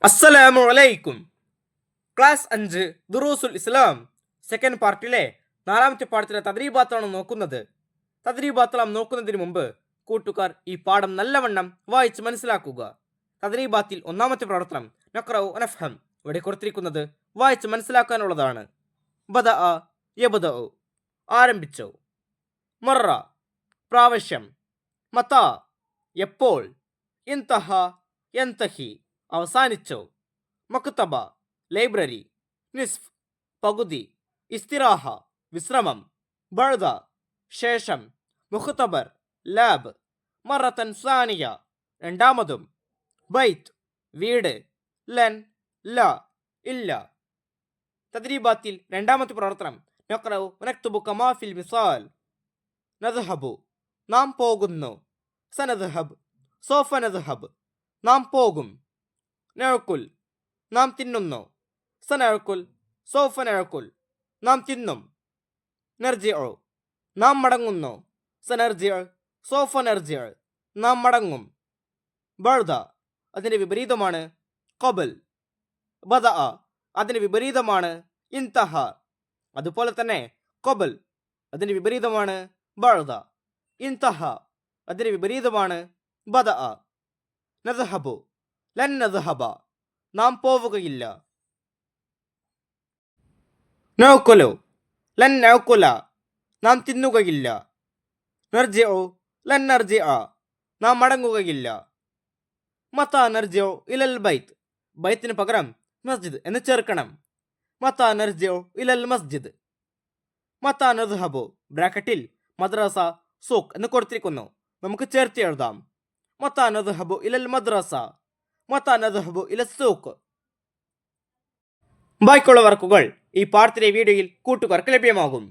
അസ്സലാമു അലൈക്കും. ക്ലാസ് 5 ദുറൂസുൽ ഇസ്ലാം സെക്കൻഡ് പാർട്ടിലെ 4ാമത്തെ പാഠത്തിലെ തദ്രീബാത്താണ് നോക്കുന്നത്. തദ്രീബാത്തെല്ലാം നോക്കുന്നതിന് മുമ്പ് കൂട്ടുകാർ ഈ പാഠം നല്ലവണ്ണം വായിച്ച് മനസ്സിലാക്കുക. തദ്രീബാത്തിൽ 1ാമത്തെ പ്രവർത്തനം നഖ്റഉ വനഫ്ഹം ഇവിടെ കൊടുത്തിരിക്കുന്നത് വായിച്ച് മനസ്സിലാക്കാനുള്ളതാണ്. ബദഅ യബ്ദഉ ആരംഭിച്ചു, മറ പ്രാവശ്യം, മതാ എപ്പോൾ, ഇൻതഹ യൻതഹി അവസാനിച്ചു, മക്തബ ലൈബ്രറി, നിസ്ഫ് പകുതി, ഇസ്തിറാഹ വിശ്രമം, ബഅദ ശേഷം, മുഖ്തബർ ലാബ്, മറത്തൻ സാനിയ രണ്ടാമതും, ബൈത്ത് വീട്, ലൻ ല ഇല്ല. തദ്രീബാത്തിൽ 2ാമത്തെ പ്രവർത്തനം നഖ്റഉ വനക്തുബു കമാ ഫിൽ മിസാൽ. നദ്ഹബു നാം പോകുന്നു, സനദ്ഹബ് സൗഫ നദ്ഹബ് നാം പോകും, നഅകുൽ നാം തിന്നുന്നു, സനഅകുൽ സൗഫ നഅകുൽ നാം തിന്നും, നർജിഉ നാം മടങ്ങുന്നു, സനർജിഉ സൗഫ നർജിഉ നാം മടങ്ങും. ബഅദ അതിന്റെ വിപരീതമാണ് ഖബൽ. ബദഅ അതിന്റെ വിപരീതമാണ് ഇൻതഹ. അതുപോലെ തന്നെ ഖബൽ അതിന്റെ വിപരീതമാണ് ബഅദ. ഇൻതഹ അതിന്റെ വിപരീതമാണ് ബദഅ. നദ്ഹബു ലൻ നദ്ഹബ നാം പോവുകയില്ല. നഅകുലു ലൻ നഅകുല നാം തിന്നുകയില്ല. നർജിഉ ലൻ നർജിഅ നാം മടങ്ങുകയില്ല. മതാ നർജിഉ ഇലൽ ബൈത്ത് ബൈത്തിന് പകരം മസ്ജിദ് എന്ന് ചേർക്കണം. മതാ നർജിഉ ഇലൽ മസ്ജിദ്. മതാ നദ്ഹബു ബ്രാക്കറ്റിൽ മദ്രസ സൂഖ് എന്ന് കൊടുത്തിരിക്കുന്നു, നമുക്ക് ചേർത്ത് എഴുതാം. മതാ നദ്ഹബു ഇലൽ മദ്രസ, മതാ നദ്ഹബു ഇലൽ സൂഖ്. ബാക്കിയുള്ള വർക്കുകൾ ഈ പാഠത്തിലെ വീഡിയോയിൽ കൂട്ടുകാർക്ക് ലഭ്യമാകും.